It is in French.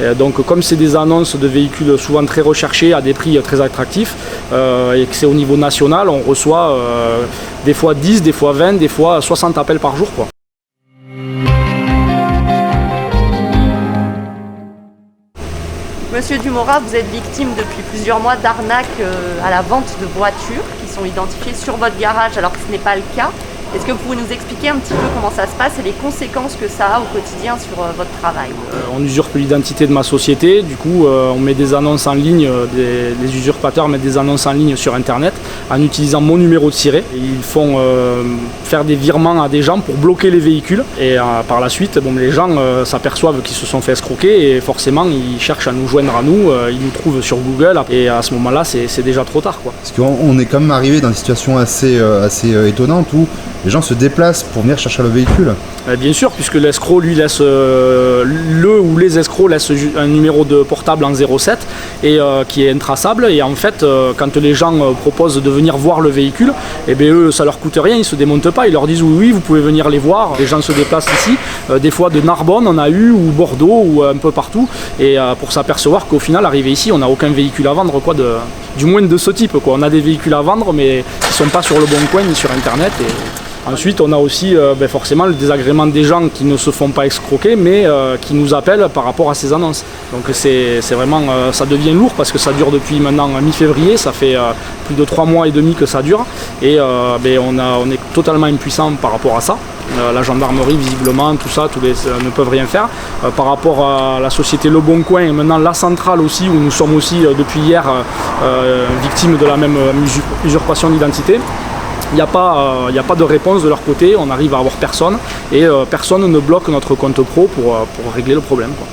Et donc comme c'est des annonces de véhicules souvent très recherchés à des prix très attractifs et que c'est au niveau national, on reçoit des fois 10, des fois 20, des fois 60 appels par jour, quoi. Monsieur Dumora, vous êtes victime depuis plusieurs mois d'arnaques à la vente de voitures qui sont identifiées sur votre garage alors que ce n'est pas le cas. Est-ce que vous pouvez nous expliquer un petit peu comment ça se passe et les conséquences que ça a au quotidien sur votre travail? On usurpe l'identité de ma société, du coup on met des annonces en ligne, les usurpateurs mettent des annonces en ligne sur internet en utilisant mon numéro de siret. Ils font faire des virements à des gens pour bloquer les véhicules et par la suite les gens s'aperçoivent qu'ils se sont fait escroquer et forcément ils cherchent à nous joindre à nous, ils nous trouvent sur Google et à ce moment-là c'est déjà trop tard, quoi. Parce qu'on est quand même arrivé dans des situations assez étonnantes où les gens se déplacent pour venir chercher le véhicule. Bien sûr, puisque l'escroc lui laisse les escrocs laissent un numéro de portable en 07 et qui est intraçable. Et en fait, quand les gens proposent de venir voir le véhicule, et bien eux ça leur coûte rien, ils se démontent pas, ils leur disent oui vous pouvez venir les voir. Les gens se déplacent ici, des fois de Narbonne on a eu, ou Bordeaux, ou un peu partout, et pour s'apercevoir qu'au final arrivé ici on n'a aucun véhicule à vendre, quoi, du moins de ce type, quoi. On a des véhicules à vendre mais ils sont pas sur le bon coin ni sur internet. Ensuite, on a aussi forcément le désagrément des gens qui ne se font pas escroquer, mais qui nous appellent par rapport à ces annonces. Donc c'est vraiment, ça devient lourd parce que ça dure depuis maintenant mi-février, ça fait plus de 3 mois et demi que ça dure, et on est totalement impuissant par rapport à ça. La gendarmerie, visiblement, tout ça, ne peuvent rien faire. Par rapport à la société Le Bon Coin et maintenant la centrale aussi, où nous sommes aussi depuis hier victimes de la même usurpation d'identité. Il n'y a pas de réponse de leur côté, on arrive à avoir personne et personne ne bloque notre compte pro pour régler le problème, quoi.